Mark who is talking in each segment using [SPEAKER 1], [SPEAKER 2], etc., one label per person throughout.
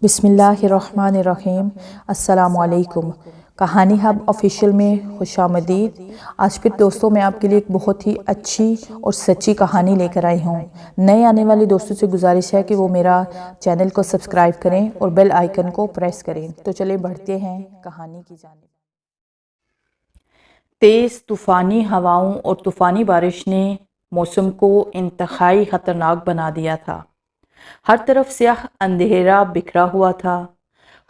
[SPEAKER 1] بسم اللہ الرحمن الرحیم۔ السلام علیکم۔ کہانی ہب آفیشیل میں خوش آمدید۔ آج پھر دوستوں میں آپ کے لیے ایک بہت ہی اچھی اور سچی کہانی لے کر آئی ہوں۔ نئے آنے والے دوستوں سے گزارش ہے کہ وہ میرا چینل کو سبسکرائب کریں اور بیل آئیکن کو پریس کریں۔ تو چلیں بڑھتے ہیں کہانی کی جانب۔ تیز طوفانی ہواؤں اور طوفانی بارش نے موسم کو انتہائی خطرناک بنا دیا تھا۔ ہر طرف سیاہ اندھیرا بکھرا ہوا تھا۔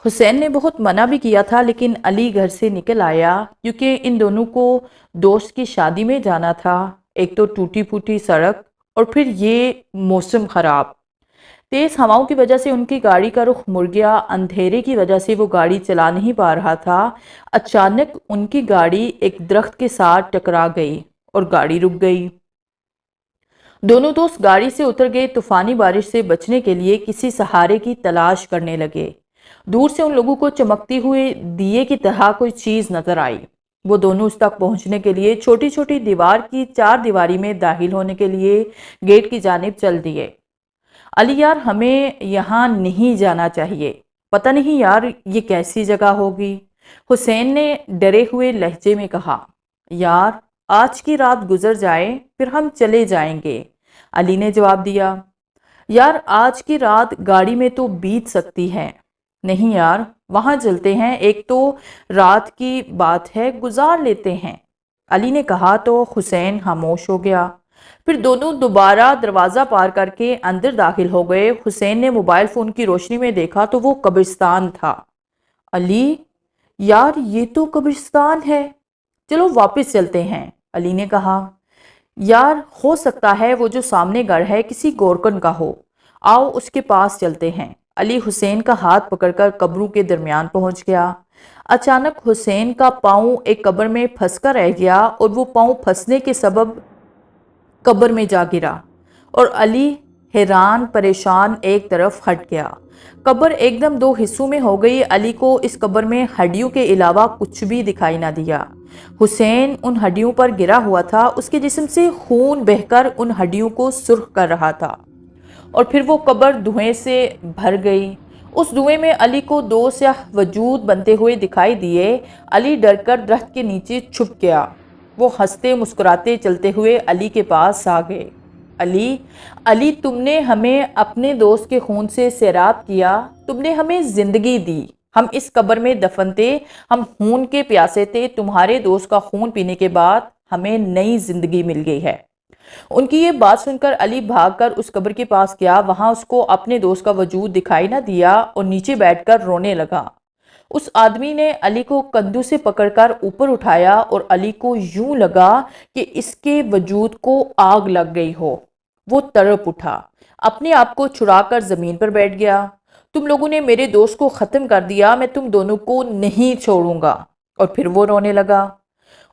[SPEAKER 1] حسین نے بہت منع بھی کیا تھا، لیکن علی گھر سے نکل آیا کیونکہ ان دونوں کو دوست کی شادی میں جانا تھا۔ ایک تو ٹوٹی پھوٹی سڑک اور پھر یہ موسم خراب۔ تیز ہواؤں کی وجہ سے ان کی گاڑی کا رخ مڑ گیا۔ اندھیرے کی وجہ سے وہ گاڑی چلا نہیں پا رہا تھا۔ اچانک ان کی گاڑی ایک درخت کے ساتھ ٹکرا گئی اور گاڑی رک گئی۔ دونوں دوست گاڑی سے اتر گئے، طوفانی بارش سے بچنے کے لیے کسی سہارے کی تلاش کرنے لگے۔ دور سے ان لوگوں کو چمکتی ہوئے دیے کی طرح کوئی چیز نظر آئی۔ وہ دونوں اس تک پہنچنے کے لیے چھوٹی چھوٹی دیوار کی چار دیواری میں داخل ہونے کے لیے گیٹ کی جانب چل دیے۔ علی یار، ہمیں یہاں نہیں جانا چاہیے، پتہ نہیں یار یہ کیسی جگہ ہوگی، حسین نے ڈرے ہوئے لہجے میں کہا۔ یار آج کی رات گزر جائے پھر ہم چلے جائیں گے، علی نے جواب دیا۔ یار آج کی رات گاڑی میں تو بیت سکتی ہے۔ نہیں یار، وہاں چلتے ہیں، ایک تو رات کی بات ہے، گزار لیتے ہیں، علی نے کہا تو حسین خاموش ہو گیا۔ پھر دونوں دوبارہ دروازہ پار کر کے اندر داخل ہو گئے۔ حسین نے موبائل فون کی روشنی میں دیکھا تو وہ قبرستان تھا۔ علی یار یہ تو قبرستان ہے، چلو واپس چلتے ہیں، علی نے کہا۔ یار ہو سکتا ہے وہ جو سامنے گھر ہے کسی گورکن کا ہو، آؤ اس کے پاس چلتے ہیں۔ علی حسین کا ہاتھ پکڑ کر قبروں کے درمیان پہنچ گیا۔ اچانک حسین کا پاؤں ایک قبر میں پھنس کر رہ گیا اور وہ پاؤں پھنسنے کے سبب قبر میں جا گرا اور علی حیران پریشان ایک طرف ہٹ گیا۔ قبر ایک دم دو حصوں میں ہو گئی۔ علی کو اس قبر میں ہڈیوں کے علاوہ کچھ بھی دکھائی نہ دیا۔ حسین ان ہڈیوں پر گرا ہوا تھا، اس کے جسم سے خون بہہ کر ان ہڈیوں کو سرخ کر رہا تھا اور پھر وہ قبر دھوئیں سے بھر گئی۔ اس دھوئیں میں علی کو دو سیاہ وجود بنتے ہوئے دکھائی دیے۔ علی ڈر کر درخت کے نیچے چھپ گیا۔ وہ ہنستے مسکراتے چلتے ہوئے علی کے پاس آ گئے۔ علی تم نے ہمیں اپنے دوست کے خون سے سیراب کیا، تم نے ہمیں زندگی دی، ہم اس قبر میں دفن تھے، ہم خون کے پیاسے تھے، تمہارے دوست کا خون پینے کے بعد ہمیں نئی زندگی مل گئی ہے۔ ان کی یہ بات سن کر علی بھاگ کر اس قبر کے پاس گیا۔ وہاں اس کو اپنے دوست کا وجود دکھائی نہ دیا اور نیچے بیٹھ کر رونے لگا۔ اس آدمی نے علی کو کندھوں سے پکڑ کر اوپر اٹھایا اور علی کو یوں لگا کہ اس کے وجود کو آگ لگ گئی ہو۔ وہ تڑپ اٹھا، اپنے آپ کو چھڑا کر زمین پر بیٹھ گیا۔ تم لوگوں نے میرے دوست کو ختم کر دیا، میں تم دونوں کو نہیں چھوڑوں گا۔ اور پھر وہ رونے لگا۔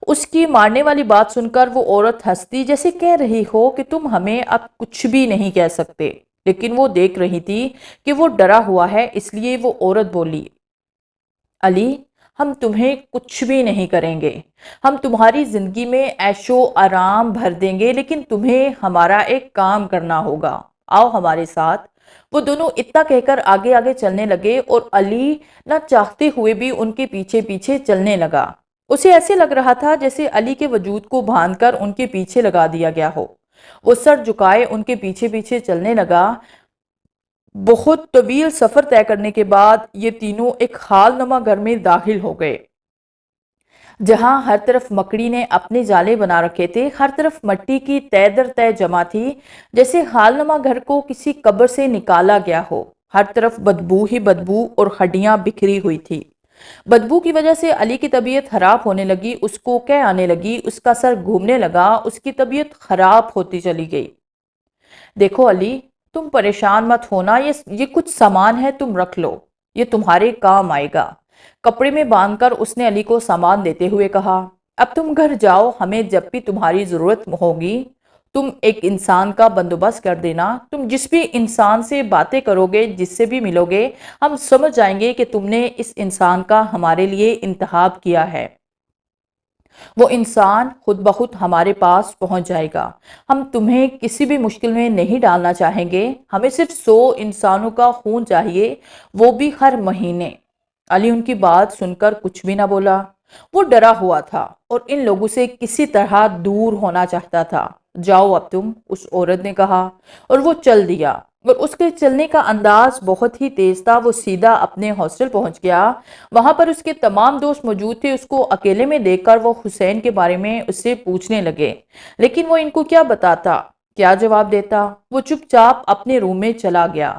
[SPEAKER 1] اس کی مارنے والی بات سن کر وہ عورت ہنستی، جیسے کہہ رہی ہو کہ تم ہمیں اب کچھ بھی نہیں کہہ سکتے، لیکن وہ دیکھ رہی تھی کہ وہ ڈرا ہوا ہے، اس لیے وہ عورت بولی، علی ہم تمہیں کچھ بھی نہیں کریں گے، ہم تمہاری زندگی میں عیش و آرام بھر دیں گے، لیکن تمہیں ہمارا ایک کام کرنا ہوگا، آؤ ہمارے ساتھ۔ وہ دونوں اتنا کہہ کر آگے آگے چلنے لگے اور علی نہ چاہتے ہوئے بھی ان کے پیچھے پیچھے چلنے لگا۔ اسے ایسے لگ رہا تھا جیسے علی کے وجود کو باندھ کر ان کے پیچھے لگا دیا گیا ہو۔ وہ سر جھکائے ان کے پیچھے پیچھے چلنے لگا۔ بہت طویل سفر طے کرنے کے بعد یہ تینوں ایک خال نما گھر میں داخل ہو گئے، جہاں ہر طرف مکڑی نے اپنے جالے بنا رکھے تھے، ہر طرف مٹی کی تہ در تہ جمع تھی، جیسے خال نما گھر کو کسی قبر سے نکالا گیا ہو۔ ہر طرف بدبو ہی بدبو اور ہڈیاں بکھری ہوئی تھی۔ بدبو کی وجہ سے علی کی طبیعت خراب ہونے لگی، اس کو قے آنے لگی، اس کا سر گھومنے لگا، اس کی طبیعت خراب ہوتی چلی گئی۔ دیکھو علی، تم پریشان مت ہونا، یہ کچھ سامان ہے، تم رکھ لو، یہ تمہارے کام آئے گا، کپڑے میں باندھ کر اس نے علی کو سامان دیتے ہوئے کہا۔ اب تم گھر جاؤ، ہمیں جب بھی تمہاری ضرورت ہوگی تم ایک انسان کا بندوبست کر دینا، تم جس بھی انسان سے باتیں کرو گے، جس سے بھی ملو گے، ہم سمجھ جائیں گے کہ تم نے اس انسان کا ہمارے لیے انتخاب کیا ہے۔ وہ انسان خود بخود ہمارے پاس پہنچ جائے گا۔ ہم تمہیں کسی بھی مشکل میں نہیں ڈالنا چاہیں گے، ہمیں صرف 100 انسانوں کا خون چاہیے، وہ بھی ہر مہینے۔ علی ان کی بات سن کر کچھ بھی نہ بولا۔ وہ ڈرا ہوا تھا اور ان لوگوں سے کسی طرح دور ہونا چاہتا تھا۔ جاؤ اب تم، اس عورت نے کہا، اور وہ چل دیا۔ اور اس کے چلنے کا انداز بہت ہی تیز تھا۔ وہ سیدھا اپنے ہاسٹل پہنچ گیا۔ وہاں پر اس کے تمام دوست موجود تھے۔ اس کو اکیلے میں دیکھ کر وہ حسین کے بارے میں اس سے پوچھنے لگے، لیکن وہ ان کو کیا بتاتا، کیا جواب دیتا؟ وہ چپ چاپ اپنے روم میں چلا گیا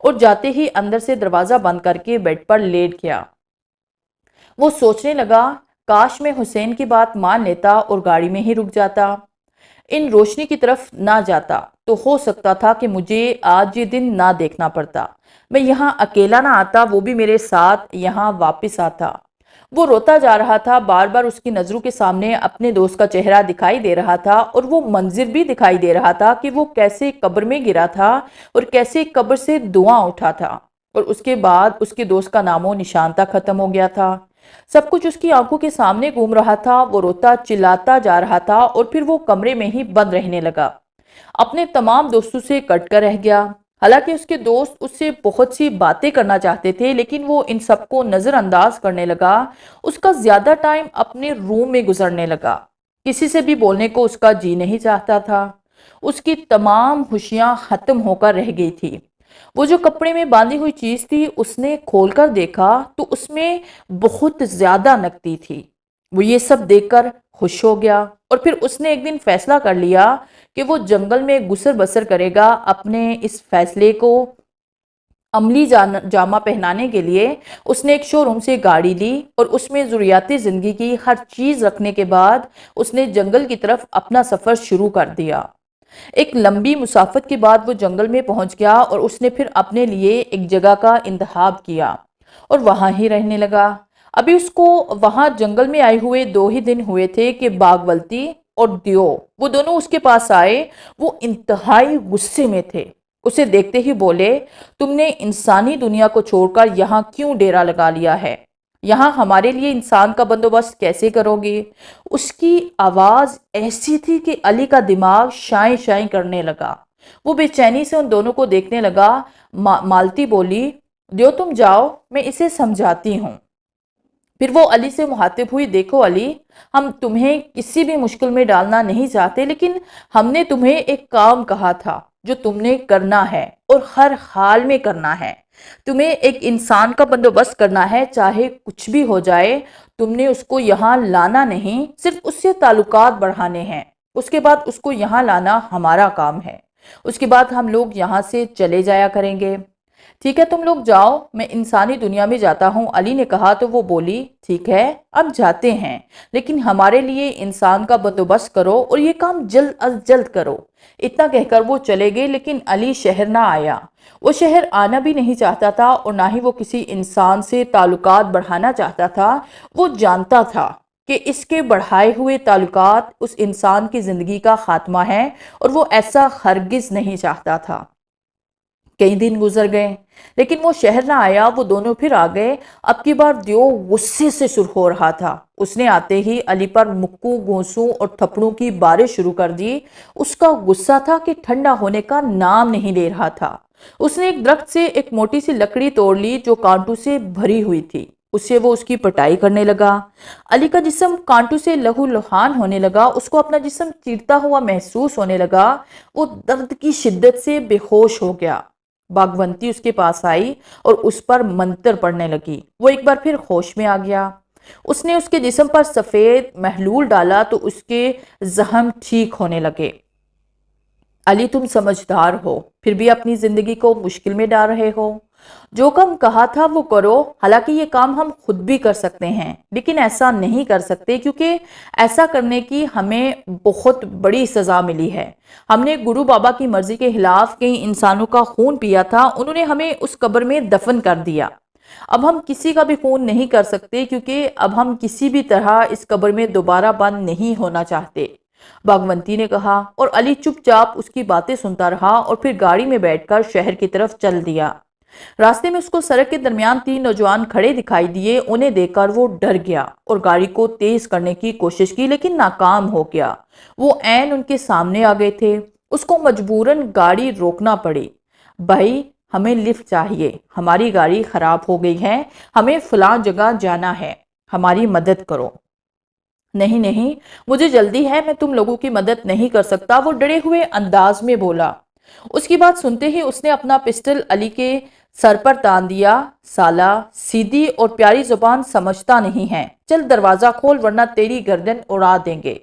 [SPEAKER 1] اور جاتے ہی اندر سے دروازہ بند کر کے بیڈ پر لیٹ گیا۔ وہ سوچنے لگا، کاش میں حسین کی بات مان لیتا اور گاڑی میں ہی رک جاتا، ان روشنی کی طرف نہ جاتا، تو ہو سکتا تھا کہ مجھے آج یہ دن نہ دیکھنا پڑتا، میں یہاں اکیلا نہ آتا، وہ بھی میرے ساتھ یہاں واپس آتا۔ وہ روتا جا رہا تھا، بار بار اس کی نظروں کے سامنے اپنے دوست کا چہرہ دکھائی دے رہا تھا، اور وہ منظر بھی دکھائی دے رہا تھا کہ وہ کیسے قبر میں گرا تھا اور کیسے قبر سے دعاں اٹھا تھا، اور اس کے بعد اس کے دوست کا نام و نشان تک ختم ہو گیا تھا۔ سب کچھ اس کی آنکھوں کے سامنے گھوم رہا تھا۔ وہ روتا چلاتا جا رہا تھا اور پھر وہ کمرے میں ہی بند رہنے لگا، اپنے تمام دوستوں سے کٹ کر رہ گیا۔ حالانکہ اس کے دوست اس سے بہت سی باتیں کرنا چاہتے تھے، لیکن وہ ان سب کو نظر انداز کرنے لگا۔ اس کا زیادہ ٹائم اپنے روم میں گزرنے لگا، کسی سے بھی بولنے کو اس کا جی نہیں چاہتا تھا۔ اس کی تمام خوشیاں ختم ہو کر رہ گئی تھی۔ وہ جو کپڑے میں باندھی ہوئی چیز تھی، اس نے کھول کر دیکھا تو اس میں بہت زیادہ نقدی تھی۔ وہ یہ سب دیکھ کر خوش ہو گیا، اور پھر اس نے ایک دن فیصلہ کر لیا کہ وہ جنگل میں گزر بسر کرے گا۔ اپنے اس فیصلے کو عملی جامہ پہنانے کے لیے اس نے ایک شو روم سے گاڑی لی، اور اس میں ضروریات زندگی کی ہر چیز رکھنے کے بعد اس نے جنگل کی طرف اپنا سفر شروع کر دیا۔ ایک لمبی مسافت کے بعد وہ جنگل میں پہنچ گیا، اور اس نے پھر اپنے لیے ایک جگہ کا انتخاب کیا اور وہاں ہی رہنے لگا۔ ابھی اس کو وہاں جنگل میں آئے ہوئے 2 ہی دن ہوئے تھے کہ باغولتی اور دیو، وہ دونوں اس کے پاس آئے۔ وہ انتہائی غصے میں تھے۔ اسے دیکھتے ہی بولے، تم نے انسانی دنیا کو چھوڑ کر یہاں کیوں ڈیرا لگا لیا ہے؟ یہاں ہمارے لیے انسان کا بندوبست کیسے کرو گے؟ اس کی آواز ایسی تھی کہ علی کا دماغ شائیں شائیں کرنے لگا۔ وہ بے چینی سے ان دونوں کو دیکھنے لگا۔ مالتی بولی، دیو تم جاؤ، میں اسے سمجھاتی ہوں۔ پھر وہ علی سے مخاطب ہوئی، دیکھو علی، ہم تمہیں کسی بھی مشکل میں ڈالنا نہیں چاہتے، لیکن ہم نے تمہیں ایک کام کہا تھا جو تم نے کرنا ہے اور ہر حال میں کرنا ہے۔ تمہیں ایک انسان کا بندوبست کرنا ہے، چاہے کچھ بھی ہو جائے۔ تم نے اس کو یہاں لانا نہیں، صرف اس سے تعلقات بڑھانے ہیں۔ اس کے بعد اس کو یہاں لانا ہمارا کام ہے۔ اس کے بعد ہم لوگ یہاں سے چلے جایا کریں گے۔ ٹھیک ہے تم لوگ جاؤ، میں انسانی دنیا میں جاتا ہوں، علی نے کہا تو وہ بولی، ٹھیک ہے اب جاتے ہیں، لیکن ہمارے لیے انسان کا بندوبست کرو اور یہ کام جلد از جلد کرو۔ اتنا کہہ کر وہ چلے گئے، لیکن علی شہر نہ آیا۔ وہ شہر آنا بھی نہیں چاہتا تھا، اور نہ ہی وہ کسی انسان سے تعلقات بڑھانا چاہتا تھا۔ وہ جانتا تھا کہ اس کے بڑھائے ہوئے تعلقات اس انسان کی زندگی کا خاتمہ ہے، اور وہ ایسا ہرگز نہیں چاہتا تھا۔ کئی دن گزر گئے، لیکن وہ شہر نہ آیا۔ وہ دونوں پھر آ گئے۔ اب کی بار دیو غصے سے سرخ ہو رہا تھا۔ اس نے آتے ہی علی پر مکوں، گھونسوں اور تھپڑوں کی بارش شروع کر دی۔ اس کا غصہ تھا کہ ٹھنڈا ہونے کا نام نہیں لے رہا تھا۔ اس نے ایک درخت سے ایک موٹی سی لکڑی توڑ لی جو کانٹوں سے بھری ہوئی تھی، اس سے وہ اس کی پٹائی کرنے لگا۔ علی کا جسم کانٹوں سے لہو لہان ہونے لگا، اس کو اپنا جسم چیرتا ہوا محسوس ہونے لگا۔ وہ درد کی شدت سے بے ہوش ہو گیا۔ باغونتی اس کے پاس آئی اور اس پر منتر پڑھنے لگی۔ وہ ایک بار پھر ہوش میں آ گیا۔ اس نے اس کے جسم پر سفید محلول ڈالا تو اس کے زخم ٹھیک ہونے لگے۔ علی تم سمجھدار ہو، پھر بھی اپنی زندگی کو مشکل میں ڈال رہے ہو۔ جو کام کہا تھا وہ کرو۔ حالانکہ یہ کام ہم خود بھی کر سکتے ہیں، لیکن ایسا نہیں کر سکتے کیونکہ ایسا کرنے کی ہمیں بہت بڑی سزا ملی ہے۔ ہم نے گرو بابا کی مرضی کے خلاف کئی انسانوں کا خون پیا تھا، انہوں نے ہمیں اس قبر میں دفن کر دیا۔ اب ہم کسی کا بھی خون نہیں کر سکتے کیونکہ اب ہم کسی بھی طرح اس قبر میں دوبارہ بند نہیں ہونا چاہتے، باغونتی نے کہا، اور علی چپ چاپ اس کی باتیں سنتا رہا اور پھر گاڑی میں بیٹھ کر شہر کی طرف چل دیا۔ راستے میں اس کو سڑک کے درمیان 3 نوجوان کھڑے دکھائی دیے. انہیں دیکھ کر وہ ڈر گیا اور گاڑی کو تیز کرنے کی کوشش کی لیکن ناکام ہو گیا. وہ عین ان کے سامنے آ گئے تھے. اس کو مجبوراً گاڑی روکنا پڑی. بھائی ہمیں لفٹ چاہیے، ہماری گاڑی خراب ہو گئی ہے، ہمیں فلاں جگہ جانا ہے، ہماری مدد کرو. نہیں نہیں، مجھے جلدی ہے، میں تم لوگوں کی مدد نہیں کر سکتا، وہ ڈرے ہوئے انداز میں بولا. اس کی بات سنتے ہی اس نے اپنا پسٹل علی کے سر پر تان دیا. سالا سیدھی اور پیاری زبان سمجھتا نہیں ہے، چل دروازہ کھول ورنہ تیری گردن اڑا دیں گے.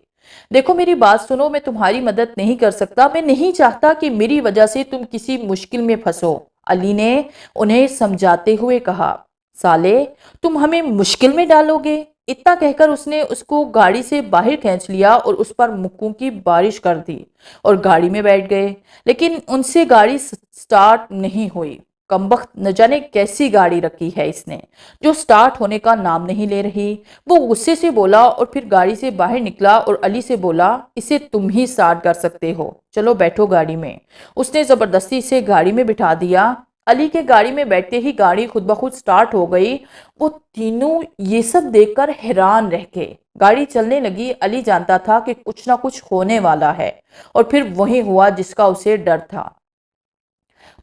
[SPEAKER 1] دیکھو میری بات سنو، میں تمہاری مدد نہیں کر سکتا، میں نہیں چاہتا کہ میری وجہ سے تم کسی مشکل میں پھنسو. علی نے انہیں سمجھاتے ہوئے کہا. سالے تم ہمیں مشکل میں ڈالو گے؟ اتنا کہہ کر اس نے اس کو گاڑی سے باہر کھینچ لیا اور اس پر مکوں کی بارش کر دی اور گاڑی میں بیٹھ گئے. لیکن ان سے گاڑی سٹارٹ نہیں ہوئی. کمبخت نہ جانے کیسی گاڑی رکھی ہے اس نے جو سٹارٹ ہونے کا نام نہیں لے رہی. وہ غصے سے بولا اور پھر گاڑی سے باہر نکلا اور علی سے بولا. اسے تم ہی سٹارٹ کر سکتے ہو، چلو بیٹھو گاڑی میں. اس نے زبردستی سے گاڑی میں بٹھا دیا. علی کے گاڑی میں بیٹھتے ہی گاڑی خود بخود سٹارٹ ہو گئی. وہ تینوں یہ سب دیکھ کر حیران رہ گئے. گاڑی چلنے لگی. علی جانتا تھا کہ کچھ نہ کچھ ہونے والا ہے اور پھر وہی ہوا جس کا اسے ڈر تھا.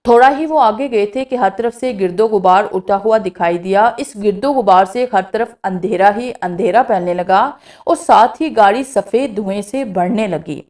[SPEAKER 1] تھوڑا ہی وہ آگے گئے تھے کہ ہر طرف سے گرد و غبار اٹھا ہوا دکھائی دیا. اس گرد و غبار سے ہر طرف اندھیرا ہی اندھیرا پھیلنے لگا اور ساتھ ہی گاڑی سفید دھوئیں سے بڑھنے لگی.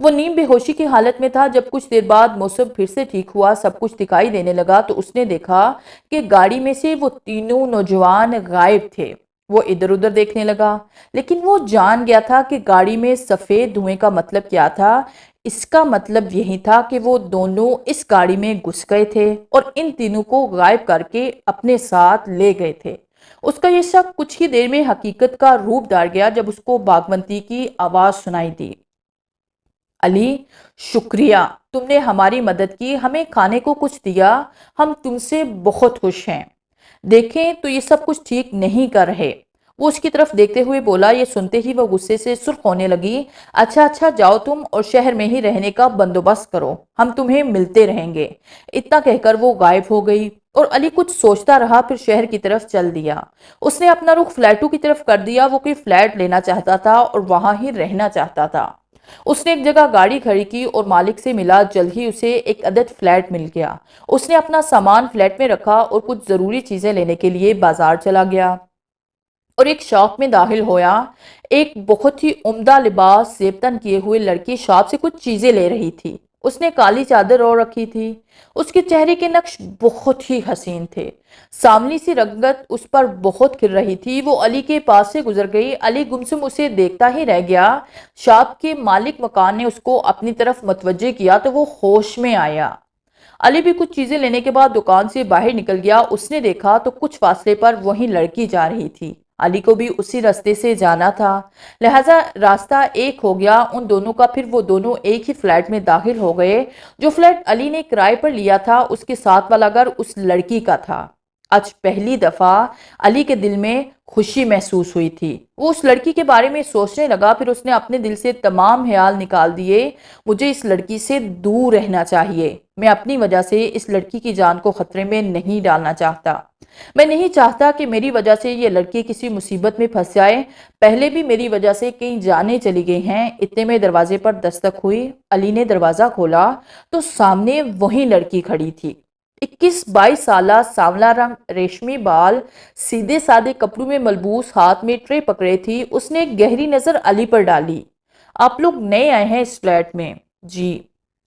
[SPEAKER 1] وہ نیم بے ہوشی کی حالت میں تھا. جب کچھ دیر بعد موسم پھر سے ٹھیک ہوا، سب کچھ دکھائی دینے لگا تو اس نے دیکھا کہ گاڑی میں سے وہ تینوں نوجوان غائب تھے. وہ ادھر ادھر دیکھنے لگا لیکن وہ جان گیا تھا کہ گاڑی میں سفید دھوئیں کا مطلب کیا تھا. اس کا مطلب یہی تھا کہ وہ دونوں اس گاڑی میں گھس گئے تھے اور ان تینوں کو غائب کر کے اپنے ساتھ لے گئے تھے. اس کا یہ شک کچھ ہی دیر میں حقیقت کا روپ دھار گیا جب اس کو باغبنتی کی آواز سنائی دی. علی شکریہ، تم نے ہماری مدد کی، ہمیں کھانے کو کچھ دیا، ہم تم سے بہت خوش ہیں. دیکھیں تو یہ سب کچھ ٹھیک نہیں کر رہے. وہ اس کی طرف دیکھتے ہوئے بولا. یہ سنتے ہی وہ غصے سے سرخ ہونے لگی. اچھا جاؤ تم اور شہر میں ہی رہنے کا بندوبست کرو، ہم تمہیں ملتے رہیں گے. اتنا کہہ کر وہ غائب ہو گئی اور علی کچھ سوچتا رہا، پھر شہر کی طرف چل دیا. اس نے اپنا رخ فلیٹوں کی طرف کر دیا. وہ کوئی فلیٹ لینا چاہتا تھا اور وہاں ہی رہنا چاہتا تھا. اس نے ایک جگہ گاڑی کھڑی کی اور مالک سے ملا. جلد ہی اسے ایک عدد فلیٹ مل گیا. اس نے اپنا سامان فلیٹ میں رکھا اور کچھ ضروری چیزیں لینے کے لیے بازار چلا گیا اور ایک شاپ میں داخل ہویا. ایک بہت ہی عمدہ لباس زیبتن کیے ہوئے لڑکی شاپ سے کچھ چیزیں لے رہی تھی. اس نے کالی چادر اوڑھ رکھی تھی. اس کے چہرے کے نقش بہت ہی حسین تھے. سامنی سی رنگت اس پر بہت کھل رہی تھی. وہ علی کے پاس سے گزر گئی. علی گمسم اسے دیکھتا ہی رہ گیا. شاپ کے مالک مکان نے اس کو اپنی طرف متوجہ کیا تو وہ ہوش میں آیا. علی بھی کچھ چیزیں لینے کے بعد دکان سے باہر نکل گیا. اس نے دیکھا تو کچھ فاصلے پر وہی لڑکی جا رہی تھی. علی کو بھی اسی راستے سے جانا تھا، لہٰذا راستہ ایک ہو گیا ان دونوں کا. پھر وہ دونوں ایک ہی فلیٹ میں داخل ہو گئے. جو فلیٹ علی نے کرائے پر لیا تھا اس کے ساتھ والا گھر اس لڑکی کا تھا. آج پہلی دفعہ علی کے دل میں خوشی محسوس ہوئی تھی. وہ اس لڑکی کے بارے میں سوچنے لگا. پھر اس نے اپنے دل سے تمام خیال نکال دیے. مجھے اس لڑکی سے دور رہنا چاہیے. میں اپنی وجہ سے اس لڑکی کی جان کو خطرے میں نہیں ڈالنا چاہتا. میں نہیں چاہتا کہ میری وجہ سے یہ لڑکی کسی مصیبت میں پھنس جائے. پہلے بھی میری وجہ سے کئی جانیں چلی گئی ہیں. اتنے میں دروازے پر دستک ہوئی. علی نے دروازہ کھولا تو سامنے وہی لڑکی کھڑی تھی. 21-22 سالہ، سانولا رنگ، ریشمی بال، سیدھے سادے کپڑوں میں ملبوس، ہاتھ میں ٹرے پکڑے تھی. اس نے گہری نظر علی پر ڈالی. آپ لوگ نئے آئے ہیں اس فلیٹ میں؟ جی.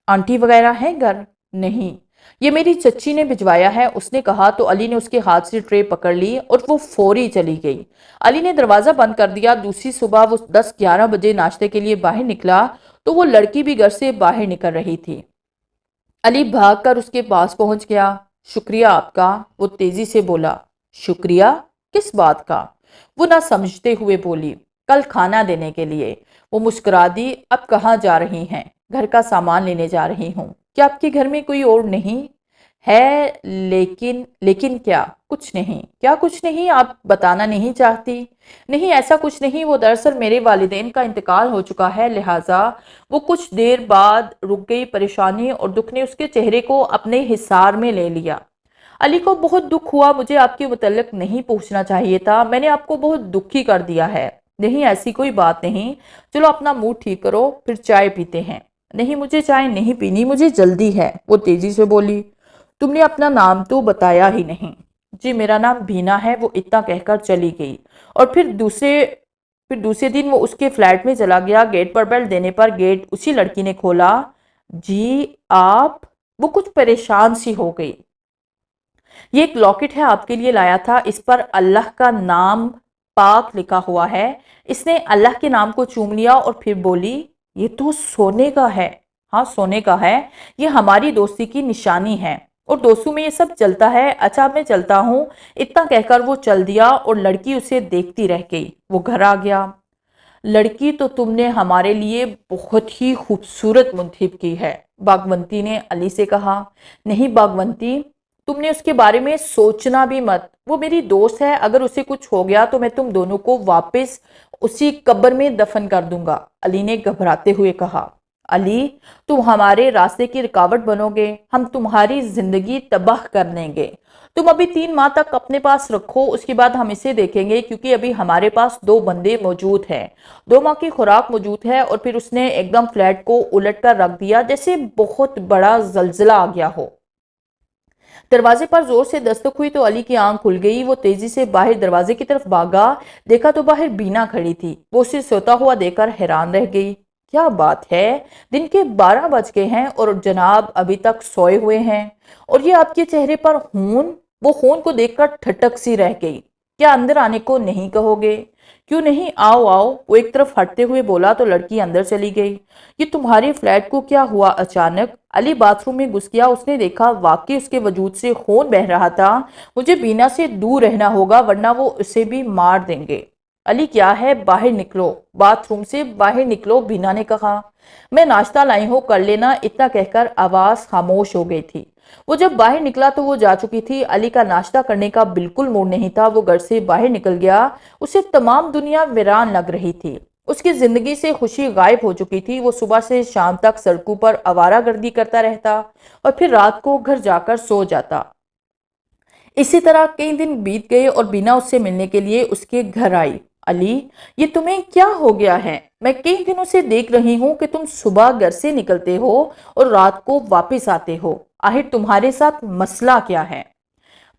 [SPEAKER 1] آنٹی وغیرہ ہیں گھر؟ نہیں، یہ میری چچی نے بھجوایا ہے، اس نے کہا تو علی نے اس کے ہاتھ سے ٹرے پکڑ لی اور وہ فوری چلی گئی. علی نے دروازہ بند کر دیا. دوسری صبح وہ 10-11 بجے ناشتے کے لیے باہر نکلا تو وہ لڑکی بھی گھر سے باہر نکل رہی تھی. علی بھاگ کر اس کے پاس پہنچ گیا. شکریہ آپ کا، وہ تیزی سے بولا. شکریہ کس بات کا؟ وہ نہ سمجھتے ہوئے بولی. کل کھانا دینے کے لیے. وہ مسکرا دی. اب کہاں جا رہی ہیں؟ گھر کا سامان لینے جا رہی ہوں. کیا آپ کے گھر میں کوئی اور نہیں ہے؟ لیکن کیا؟ کچھ نہیں. کیا کچھ نہیں؟ آپ بتانا نہیں چاہتی؟ نہیں، ایسا کچھ نہیں. وہ دراصل میرے والدین کا انتقال ہو چکا ہے، لہٰذا. وہ کچھ دیر بعد رک گئی. پریشانی اور دکھ نے اس کے چہرے کو اپنے حصار میں لے لیا. علی کو بہت دکھ ہوا، مجھے آپ کے متعلق نہیں پوچھنا چاہیے تھا، میں نے آپ کو بہت دکھی کر دیا ہے۔ نہیں ایسی کوئی بات نہیں، چلو اپنا موڈ ٹھیک کرو پھر چائے پیتے ہیں۔ نہیں مجھے چائے نہیں پینی، مجھے جلدی ہے، وہ تیزی سے بولی۔ تم نے اپنا نام تو بتایا ہی نہیں۔ جی میرا نام بینا ہے، وہ اتنا کہہ کر چلی گئی اور پھر دوسرے دن وہ اس کے فلیٹ میں چلا گیا۔ گیٹ پر بیل دینے پر گیٹ اسی لڑکی نے کھولا۔ جی آپ؟ وہ کچھ پریشان سی ہو گئی۔ یہ ایک لاکٹ ہے، آپ کے لیے لایا تھا، اس پر اللہ کا نام پاک لکھا ہوا ہے۔ اس نے اللہ کے نام کو چوم لیا اور پھر بولی یہ تو سونے کا ہے۔ ہاں سونے کا ہے، یہ ہماری دوستی کی نشانی ہے اور دوستوں میں یہ سب چلتا ہے۔ اچھا میں چلتا ہوں، اتنا کہہ کر وہ چل دیا اور لڑکی اسے دیکھتی رہ گئی۔ وہ گھر آ گیا۔ لڑکی تو تم نے ہمارے لیے بہت ہی خوبصورت منتخب کی ہے، باغونتی نے علی سے کہا۔ نہیں باغونتی، تم نے اس کے بارے میں سوچنا بھی مت، وہ میری دوست ہے، اگر اسے کچھ ہو گیا تو میں تم دونوں کو واپس اسی قبر میں دفن کر دوں گا، علی نے گھبراتے ہوئے کہا۔ علی تم ہمارے راستے کی رکاوٹ بنو گے، ہم تمہاری زندگی تباہ کر دیں گے۔ تم ابھی 3 ماہ تک اپنے پاس رکھو، اس کے بعد ہم اسے دیکھیں گے، کیونکہ ابھی ہمارے پاس 2 بندے موجود ہیں، 2 ماہ کی خوراک موجود ہے۔ اور پھر اس نے ایک دم فلیٹ کو الٹ کر رکھ دیا جیسے بہت بڑا زلزلہ آ گیا ہو۔ دروازے پر زور سے دستک ہوئی تو علی کی آنکھ کھل گئی۔ وہ تیزی سے باہر دروازے کی طرف بھاگا، دیکھا تو باہر بینا کھڑی تھی۔ وہ اسے سوتا ہوا دیکھ کر حیران رہ گئی۔ کیا بات ہے، دن کے 12 بج گئے ہیں اور جناب ابھی تک سوئے ہوئے ہیں، اور یہ آپ کے چہرے پر خون؟ وہ خون کو دیکھ کر ٹھٹک سی رہ گئی۔ کیا اندر آنے کو نہیں کہو گے؟ کیوں نہیں، آؤ آؤ، وہ ایک طرف ہٹتے ہوئے بولا تو لڑکی اندر چلی گئی۔ یہ تمہارے فلیٹ کو کیا ہوا اچانک؟ علی باتھ روم میں گھس گیا، اس نے دیکھا واقعی اس کے وجود سے خون بہہ رہا تھا۔ مجھے بینا سے دور رہنا ہوگا ورنہ وہ اسے بھی مار دیں گے۔ علی کیا ہے، باہر نکلو، باتھ روم سے باہر نکلو، بینا نے کہا۔ میں ناشتہ لائی ہوں، کر لینا، اتنا کہہ کر آواز خاموش ہو گئی تھی۔ وہ جب باہر نکلا تو وہ جا چکی تھی۔ علی کا ناشتہ کرنے کا بالکل موڈ نہیں تھا، وہ گھر سے باہر نکل گیا۔ اسے تمام دنیا ویران لگ رہی تھی، اس کی زندگی سے خوشی غائب ہو چکی تھی۔ وہ صبح سے شام تک سڑکوں پر آوارہ گردی کرتا رہتا اور پھر رات کو گھر جا کر سو جاتا۔ اسی طرح کئی دن بیت گئے اور بینا اس سے ملنے کے لیے اس کے گھر آئی۔ علی یہ تمہیں کیا ہو گیا ہے؟ میں کئی دنوں سے دیکھ رہی ہوں کہ تم صبح گھر سے نکلتے ہو اور رات کو واپس آتے ہو، آخر تمہارے ساتھ مسئلہ کیا ہے؟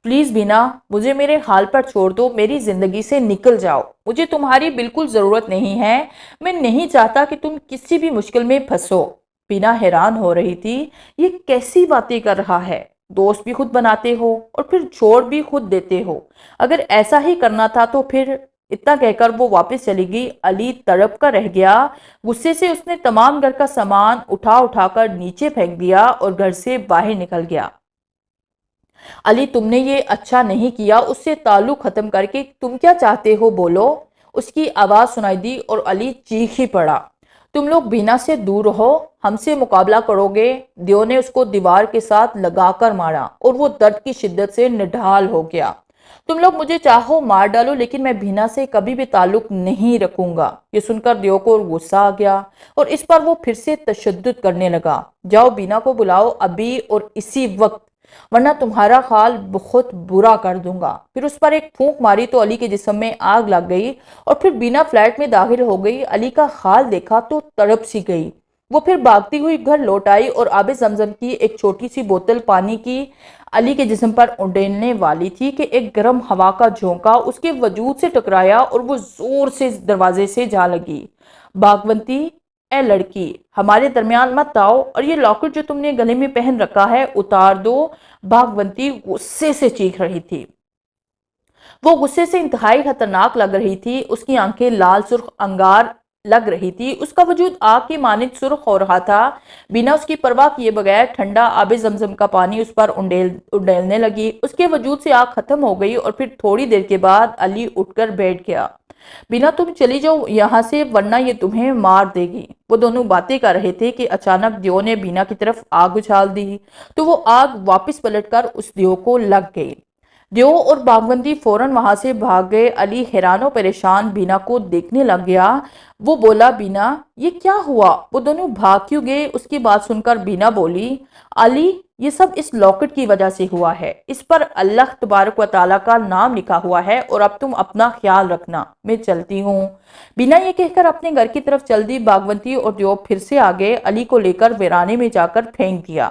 [SPEAKER 1] پلیز بینا، مجھے میرے حال پر چھوڑ دو، میری زندگی سے نکل جاؤ، مجھے تمہاری بالکل ضرورت نہیں ہے، میں نہیں چاہتا کہ تم کسی بھی مشکل میں پھنسو۔ بینا حیران ہو رہی تھی، یہ کیسی باتیں کر رہا ہے، دوست بھی خود بناتے ہو اور پھر چھوڑ بھی خود دیتے ہو، اگر ایسا ہی کرنا تھا تو پھر؟ اتنا کہہ کر وہ واپس چلی گئی۔ علی تڑپ کر رہ گیا، غصے سے اس نے تمام گھر کا سامان اٹھا کر نیچے پھینک دیا اور گھر سے باہر نکل گیا۔ علی تم نے یہ اچھا نہیں کیا، اس سے تعلق ختم کر کے تم کیا چاہتے ہو بولو؟ اس کی آواز سنائی دی اور علی چیخ ہی پڑا۔ تم لوگ بینا سے دور رہو، ہم سے مقابلہ کرو گے؟ دیو نے اس کو دیوار کے ساتھ لگا کر مارا اور وہ درد کی شدت سے نڈھال ہو گیا۔ تم لوگ مجھے چاہو مار ڈالو لیکن میں بینا سے کبھی بھی تعلق نہیں رکھوں گا۔ یہ سن کر دیو کو غصہ آ گیا اور اس پر وہ پھر سے تشدد کرنے لگا۔ جاؤ بینا کو بلاؤ ابھی اور اسی وقت، ورنہ تمہارا حال بہت برا کر دوں گا۔ پھر اس پر ایک پھونک ماری تو علی کے جسم میں آگ لگ گئی اور پھر بینا فلیٹ میں داخل ہو گئی۔ علی کا حال دیکھا تو تڑپ سی گئی۔ وہ پھر بھاگتی ہوئی گھر لوٹ آئی اور آب زمزم کی ایک چھوٹی سی بوتل پانی کی علی کے جسم پر اڈیلنے والی تھی کہ ایک گرم ہوا کا جھونکا اس کے وجود سے ٹکرایا اور وہ زور سے دروازے سے جا لگی۔ باغونتی، اے لڑکی، ہمارے درمیان مت آؤ، اور یہ لاکٹ جو تم نے گلے میں پہن رکھا ہے اتار دو۔ باغونتی غصے سے چیخ رہی تھی، وہ غصے سے انتہائی خطرناک لگ رہی تھی، اس کی آنکھیں لال سرخ انگار لگ رہی تھی، اس کا وجود آگ کی مانند سرخ ہو رہا تھا۔ بینا اس کی پرواہ کیے بغیر ٹھنڈا آب زمزم کا پانی اس پر اڈیلنے لگی، اس کے وجود سے آگ ختم ہو گئی اور پھر تھوڑی دیر کے بعد علی اٹھ کر بیٹھ گیا۔ بینا تم چلی جاؤ یہاں سے ورنہ یہ تمہیں مار دے گی۔ وہ دونوں باتیں کر رہے تھے کہ اچانک دیو نے بینا کی طرف آگ اچھال دی تو وہ آگ واپس پلٹ کر اس دیو کو لگ گئی۔ دیو اور باغبندی فوراً وہاں سے بھاگ گئے۔ علی حیران و پریشان بینا کو دیکھنے لگ گیا۔ وہ بولا، بینا یہ کیا ہوا؟ وہ دونوں بھاگ کیوں گئے؟ اس کی بات سن کر بینا بولی، علی یہ سب اس لاکٹ کی وجہ سے ہوا ہے، اس پر اللہ تبارک و تعالیٰ کا نام لکھا ہوا ہے، اور اب تم اپنا خیال رکھنا، میں چلتی ہوں۔ بینا یہ کہہ کر اپنے گھر کی طرف چل دی۔ باغبندی اور دیو پھر سے آگے علی کو لے کر ویرانے میں جا کر پھینک دیا،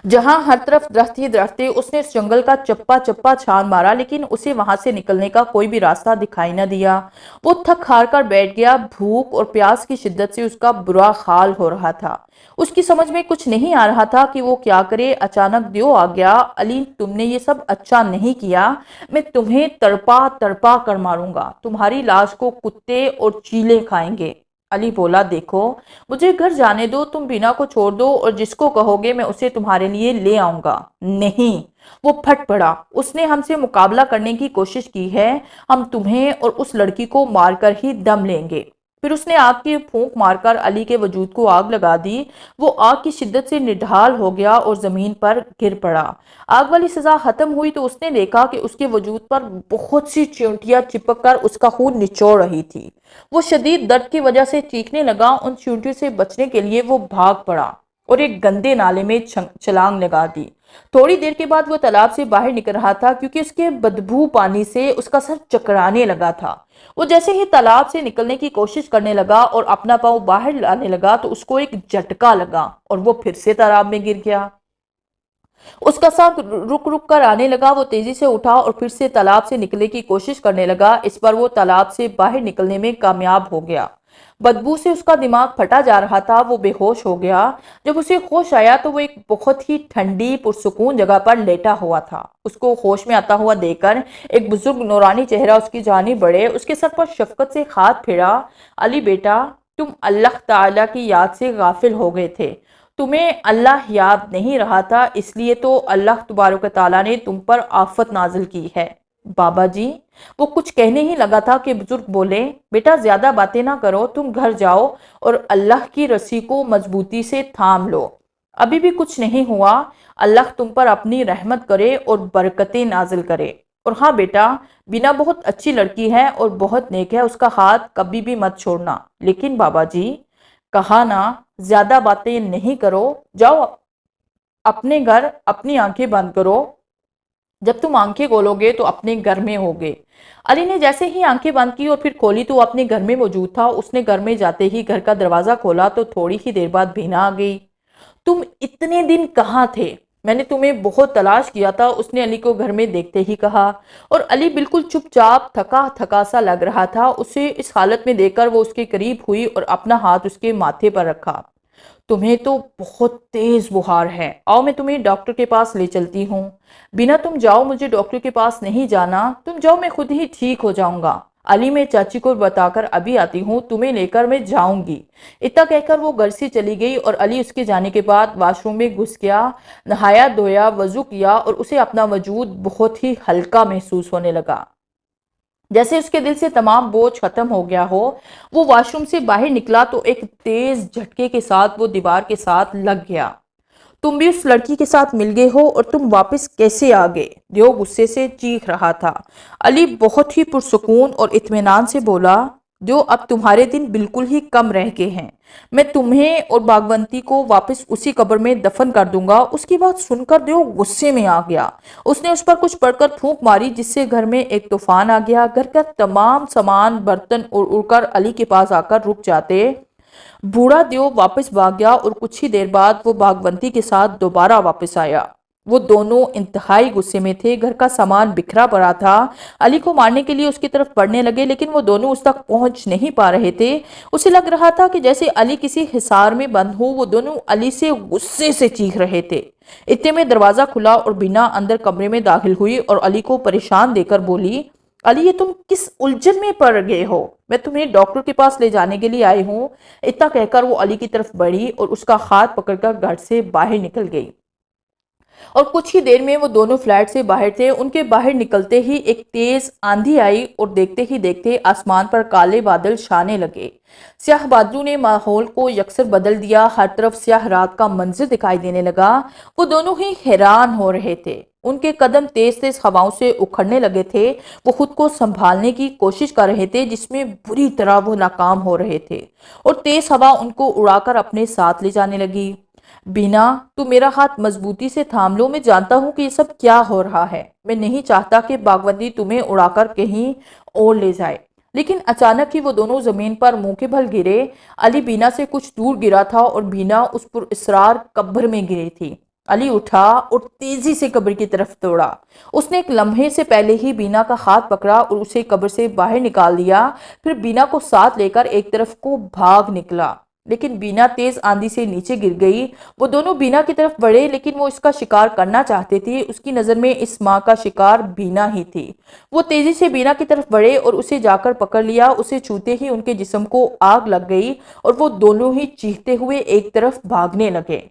[SPEAKER 1] جہاں ہر طرف درخت ہی درخت تھے۔ اس نے اس جنگل کا چپا چپا چھان مارا، لیکن اسے وہاں سے نکلنے کا کوئی بھی راستہ دکھائی نہ دیا۔ وہ تھک ہار کر بیٹھ گیا۔ بھوک اور پیاس کی شدت سے اس کا برا حال ہو رہا تھا۔ اس کی سمجھ میں کچھ نہیں آ رہا تھا کہ وہ کیا کرے۔ اچانک دیو آ گیا۔ علی تم نے یہ سب اچھا نہیں کیا، میں تمہیں تڑپا تڑپا کر ماروں گا، تمہاری لاش کو کتے اور چیلے کھائیں گے۔ علی بولا، دیکھو مجھے گھر جانے دو، تم بینا کو چھوڑ دو، اور جس کو کہو گے میں اسے تمہارے لیے لے آؤں گا۔ نہیں، وہ پھٹ پڑا، اس نے ہم سے مقابلہ کرنے کی کوشش کی ہے، ہم تمہیں اور اس لڑکی کو مار کر ہی دم لیں گے۔ پھر اس نے آگ کی پھونک مار کر علی کے وجود کو آگ لگا دی۔ وہ آگ کی شدت سے نڈھال ہو گیا اور زمین پر گر پڑا۔ آگ والی سزا ختم ہوئی تو اس نے دیکھا کہ اس کے وجود پر بہت سی چیونٹیاں چپک کر اس کا خون نچوڑ رہی تھی۔ وہ شدید درد کی وجہ سے چیخنے لگا۔ ان چیونٹیوں سے بچنے کے لیے وہ بھاگ پڑا اور ایک گندے نالے میں چھلانگ لگا دی۔ تھوڑی دیر کے بعد وہ تالاب سے باہر نکل رہا تھا، کیونکہ اس کے بدبو پانی سے اس کا سر چکرانے لگا تھا۔ وہ جیسے ہی تالاب سے نکلنے کی کوشش کرنے لگا اور اپنا پاؤں باہر لانے لگا تو اس کو ایک جھٹکا لگا اور وہ پھر سے تالاب میں گر گیا۔ اس کا سانس رک رک کر آنے لگا۔ وہ تیزی سے اٹھا اور پھر سے تالاب سے نکلنے کی کوشش کرنے لگا۔ اس پر وہ تالاب سے باہر نکلنے میں کامیاب ہو گیا۔ بدبو سے اس کا دماغ پھٹا جا رہا تھا۔ وہ بے ہوش ہو گیا۔ جب اسے ہوش آیا تو وہ ایک بہت ہی ٹھنڈی پرسکون جگہ پر لیٹا ہوا تھا۔ اس کو ہوش میں آتا ہوا دیکھ کر ایک بزرگ نورانی چہرہ اس کی جانب بڑھے، اس کے سر پر شفقت سے ہاتھ پھیرا۔ علی بیٹا، تم اللہ تعالیٰ کی یاد سے غافل ہو گئے تھے، تمہیں اللہ یاد نہیں رہا تھا، اس لیے تو اللہ تبارک و تعالیٰ نے تم پر آفت نازل کی ہے۔ بابا جی، وہ کچھ کہنے ہی لگا تھا کہ بزرگ بولے، بیٹا زیادہ باتیں نہ کرو، تم گھر جاؤ اور اللہ کی رسی کو مضبوطی سے تھام لو، ابھی بھی کچھ نہیں ہوا، اللہ تم پر اپنی رحمت کرے اور برکتیں نازل کرے۔ اور ہاں بیٹا، بینا بہت اچھی لڑکی ہے اور بہت نیک ہے، اس کا ہاتھ کبھی بھی مت چھوڑنا۔ لیکن بابا جی، کہا نا زیادہ باتیں نہیں کرو، جاؤ اپنے گھر، اپنی آنکھیں بند کرو، جب تم آنکھیں کھولو گے تو اپنے گھر میں ہوگے۔ علی نے جیسے ہی آنکھیں بند کی اور پھر کھولی تو وہ اپنے گھر میں موجود تھا۔ اس نے گھر میں جاتے ہی گھر کا دروازہ کھولا تو تھوڑی ہی دیر بعد بینا آ گئی۔ تم اتنے دن کہاں تھے؟ میں نے تمہیں بہت تلاش کیا تھا، اس نے علی کو گھر میں دیکھتے ہی کہا، اور علی بالکل چپ چاپ تھکا تھکا سا لگ رہا تھا۔ اسے اس حالت میں دیکھ کر وہ اس کے قریب ہوئی اور اپنا ہاتھ اس کے ماتھے پر رکھا۔ تمہیں تو بہت تیز بخار ہے، آؤ میں تمہیں ڈاکٹر کے پاس لے چلتی ہوں۔ بینا تم جاؤ، مجھے ڈاکٹر کے پاس نہیں جانا، تم جاؤ، میں خود ہی ٹھیک ہو جاؤں گا۔ علی میں چاچی کو بتا کر ابھی آتی ہوں، تمہیں لے کر میں جاؤں گی۔ اتنا کہہ کر وہ گھر سے چلی گئی اور علی اس کے جانے کے بعد واش روم میں گھس گیا، نہایا دھویا، وضو کیا اور اسے اپنا وجود بہت ہی ہلکا محسوس ہونے لگا، جیسے اس کے دل سے تمام بوجھ ختم ہو گیا ہو۔ وہ واش روم سے باہر نکلا تو ایک تیز جھٹکے کے ساتھ وہ دیوار کے ساتھ لگ گیا۔ تم بھی اس لڑکی کے ساتھ مل گئے ہو، اور تم واپس کیسے آ گئے؟ دیو غصے سے چیخ رہا تھا۔ علی بہت ہی پرسکون اور اطمینان سے بولا، جو اب تمہارے دن بالکل ہی کم رہ گئے ہیں، میں تمہیں اور باغبنتی کو واپس اسی قبر میں دفن کر دوں گا۔ اس کی بات سن کر دیو غصے میں آ گیا۔ اس نے اس پر کچھ پڑھ کر پھونک ماری، جس سے گھر میں ایک طوفان آ گیا۔ گھر کا تمام سامان برتن اڑ کر علی کے پاس آ کر رک جاتے۔ بوڑھا دیو واپس بھاگ گیا اور کچھ ہی دیر بعد وہ باغبنتی کے ساتھ دوبارہ واپس آیا۔ وہ دونوں انتہائی غصے میں تھے، گھر کا سامان بکھرا پڑا تھا۔ علی کو مارنے کے لیے اس کی طرف بڑھنے لگے، لیکن وہ دونوں اس تک پہنچ نہیں پا رہے تھے۔ اسے لگ رہا تھا کہ جیسے علی کسی حصار میں بند ہو۔ وہ دونوں علی سے غصے سے چیخ رہے تھے۔ اتنے میں دروازہ کھلا اور بینا اندر کمرے میں داخل ہوئی اور علی کو پریشان دیکھ کر بولی، علی یہ تم کس الجھن میں پڑ گئے ہو؟ میں تمہیں ڈاکٹر کے پاس لے جانے کے لیے آئی ہوں۔ اتنا کہہ کر وہ علی کی طرف بڑھی اور اس کا ہاتھ پکڑ کر گھر سے باہر نکل گئی، اور کچھ ہی دیر میں وہ دونوں فلیٹ سے باہر تھے۔ ان کے باہر نکلتے ہی ایک تیز آندھی آئی اور دیکھتے ہی دیکھتے آسمان پر کالے بادل چھانے لگے۔ سیاہ بادلوں نے ماحول کو یکسر بدل دیا، ہر طرف سیاہ رات کا منظر دکھائی دینے لگا۔ وہ دونوں ہی حیران ہو رہے تھے۔ ان کے قدم تیز تیز ہواؤں سے اکھڑنے لگے تھے۔ وہ خود کو سنبھالنے کی کوشش کر رہے تھے جس میں بری طرح وہ ناکام ہو رہے تھے، اور تیز ہوا ان کو اڑا کر اپنے ساتھ لے جانے لگی۔ بینا، تو میرا ہاتھ مضبوطی سے تھام لو، میں جانتا ہوں کہ یہ سب کیا ہو رہا ہے۔ میں نہیں چاہتا کہ باغبندی تمہیں اڑا کر کہیں اور لے جائے۔ لیکن اچانک ہی وہ دونوں زمین پر منہ کے بھل گرے۔ علی بینا سے کچھ دور گرا تھا اور بینا اس پر اصرار قبر میں گری تھی۔ علی اٹھا اور تیزی سے قبر کی طرف دوڑا۔ اس نے ایک لمحے سے پہلے ہی بینا کا ہاتھ پکڑا اور اسے قبر سے باہر نکال دیا، پھر بینا کو ساتھ لے کر ایک طرف کو بھاگ نکلا۔ لیکن بینا تیز آندھی سے نیچے گر گئی۔ وہ دونوں بینا کی طرف بڑھے لیکن وہ اس کا شکار کرنا چاہتے تھے۔ اس کی نظر میں اس ماں کا شکار بینا ہی تھی۔ وہ تیزی سے بینا کی طرف بڑھے اور اسے جا کر پکڑ لیا۔ اسے چھوتے ہی ان کے جسم کو آگ لگ گئی اور وہ دونوں ہی چیختے ہوئے ایک طرف بھاگنے لگے۔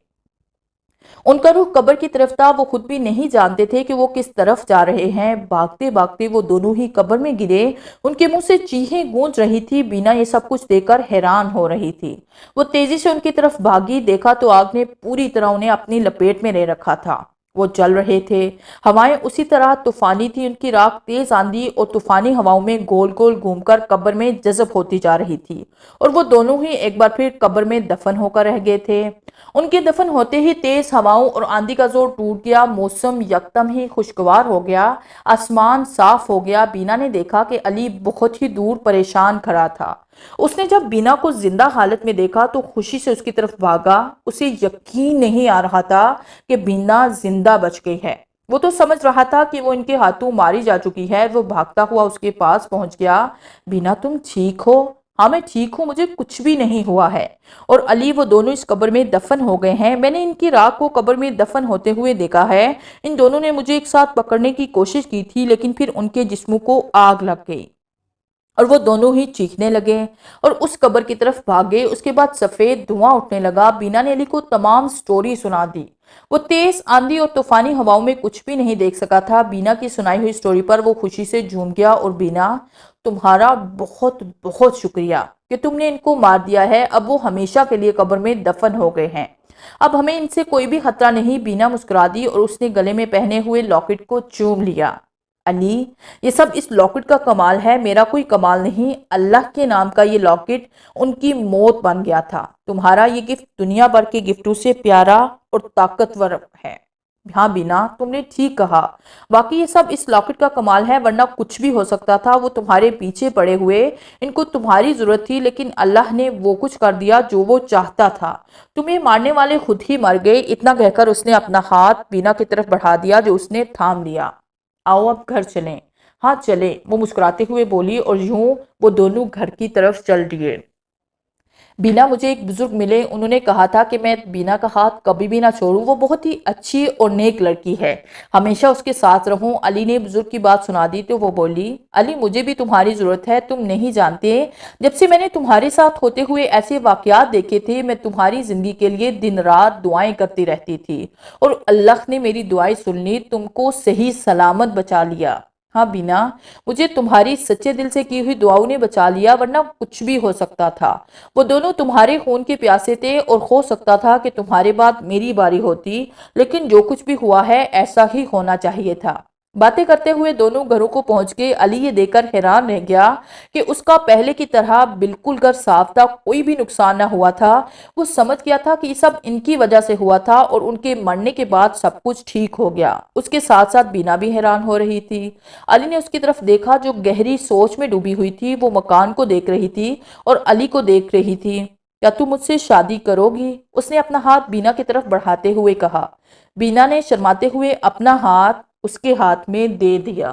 [SPEAKER 1] ان کا رخ قبر کی طرف تھا۔ وہ خود بھی نہیں جانتے تھے کہ وہ کس طرف جا رہے ہیں۔ بھاگتے بھاگتے وہ دونوں ہی قبر میں گرے۔ ان کے منہ سے چیخیں گونج رہی تھی۔ بینا یہ سب کچھ دیکھ کر حیران ہو رہی تھی۔ وہ تیزی سے ان کی طرف بھاگی، دیکھا تو آگ نے پوری طرح انہیں اپنی لپیٹ میں لے رکھا تھا۔ وہ جل رہے تھے۔ ہوائیں اسی طرح طوفانی تھی۔ ان کی راکھ تیز آندھی اور طوفانی ہواؤں میں گول گول گھوم کر قبر میں جذب ہوتی جا رہی تھی، اور وہ دونوں ہی ایک بار پھر قبر میں دفن ہو کر رہ گئے تھے۔ ان کے دفن ہوتے ہی تیز ہواؤں اور آندھی کا زور ٹوٹ گیا۔ موسم یکدم ہی خوشگوار ہو گیا۔ آسمان صاف ہو گیا۔ بینا نے دیکھا کہ علی بہت ہی دور پریشان کھڑا تھا۔ اس نے جب بینا کو زندہ حالت میں دیکھا تو خوشی سے اس کی طرف بھاگا۔ اسے یقین نہیں آ رہا تھا کہ بینا زندہ بچ گئی ہے۔ وہ تو سمجھ رہا تھا کہ وہ ان کے ہاتھوں ماری جا چکی ہے۔ وہ بھاگتا ہوا اس کے پاس پہنچ گیا۔ بینا، تم ٹھیک ہو؟ ہاں، میں ٹھیک ہوں، مجھے کچھ بھی نہیں ہوا ہے۔ اور علی، وہ دونوں اس قبر میں دفن ہو گئے ہیں۔ میں نے ان کی راکھ کو قبر میں دفن ہوتے ہوئے دیکھا ہے۔ ان دونوں نے مجھے ایک ساتھ پکڑنے کی کوشش کی تھی، لیکن پھر ان کے جسموں کو آگ لگ گئی اور وہ دونوں ہی چیخنے لگے اور اس قبر کی طرف بھاگے۔ اس کے بعد سفید دھواں اٹھنے لگا۔ بینا نے علی کو تمام سٹوری سنا دی۔ وہ تیز آندھی اور طوفانی ہواؤں میں کچھ بھی نہیں دیکھ سکا تھا۔ بینا کی سنائی ہوئی سٹوری پر وہ خوشی سے جھوم گیا۔ اور بینا، تمہارا بہت بہت شکریہ کہ تم نے ان کو مار دیا ہے۔ اب وہ ہمیشہ کے لیے قبر میں دفن ہو گئے ہیں۔ اب ہمیں ان سے کوئی بھی خطرہ نہیں۔ بینا مسکرا دی اور اس نے گلے میں پہنے ہوئے لاکٹ کو چوم لیا۔ علی، یہ سب اس لاکٹ کا کمال ہے، میرا کوئی کمال نہیں۔ اللہ کے نام کا یہ لاکٹ ان کی موت بن گیا تھا۔ تمہارا یہ گفٹ دنیا بھر کے گفٹوں سے پیارا اور طاقتور ہے۔ ہاں بینا، تم نے ٹھیک کہا، واقعی یہ سب اس لاکٹ کا کمال ہے، ورنہ کچھ بھی ہو سکتا تھا۔ وہ تمہارے پیچھے پڑے ہوئے، ان کو تمہاری ضرورت تھی، لیکن اللہ نے وہ کچھ کر دیا جو وہ چاہتا تھا۔ تمہیں مارنے والے خود ہی مر گئے۔ اتنا کہہ کر اس نے اپنا ہاتھ بینا کی طرف بڑھا دیا جو اس نے تھام لیا۔ آؤ اب گھر چلیں۔ ہاں چلیں، وہ مسکراتے ہوئے بولی، اور یوں وہ دونوں گھر کی طرف چل دیے۔ بینا، مجھے ایک بزرگ ملے، انہوں نے کہا تھا کہ میں بینا کا ہاتھ کبھی بھی نہ چھوڑوں۔ وہ بہت ہی اچھی اور نیک لڑکی ہے، ہمیشہ اس کے ساتھ رہوں۔ علی نے بزرگ کی بات سنا دی تو وہ بولی، علی، مجھے بھی تمہاری ضرورت ہے، تم نہیں جانتے، جب سے میں نے تمہارے ساتھ ہوتے ہوئے ایسے واقعات دیکھے تھے، میں تمہاری زندگی کے لیے دن رات دعائیں کرتی رہتی تھی، اور اللہ نے میری دعائیں سن لی، تم کو صحیح سلامت بچا لیا۔ ہاں بینا، مجھے تمہاری سچے دل سے کی ہوئی دعاؤں نے بچا لیا، ورنہ کچھ بھی ہو سکتا تھا۔ وہ دونوں تمہارے خون کے پیاسے تھے، اور ہو سکتا تھا کہ تمہارے بعد میری باری ہوتی، لیکن جو کچھ بھی ہوا ہے ایسا ہی ہونا چاہیے تھا۔ باتیں کرتے ہوئے دونوں گھروں کو پہنچ گئے۔ علی یہ دیکھ کر حیران رہ گیا کہ اس کا پہلے کی طرح بالکل گھر صاف تھا، کوئی بھی نقصان نہ ہوا تھا۔ وہ سمجھ گیا تھا کہ یہ سب ان کی وجہ سے ہوا تھا، اور ان کے مرنے کے بعد سب کچھ ٹھیک ہو گیا۔ اس کے ساتھ ساتھ بینا بھی حیران ہو رہی تھی۔ علی نے اس کی طرف دیکھا جو گہری سوچ میں ڈوبی ہوئی تھی۔ وہ مکان کو دیکھ رہی تھی اور علی کو دیکھ رہی تھی۔ کیا تم مجھ سے شادی کرو گی؟ اس نے اپنا ہاتھ بینا کی طرف بڑھاتے ہوئے کہا۔ بینا نے شرماتے ہوئے اپنا ہاتھ اس کے ہاتھ میں دے دیا۔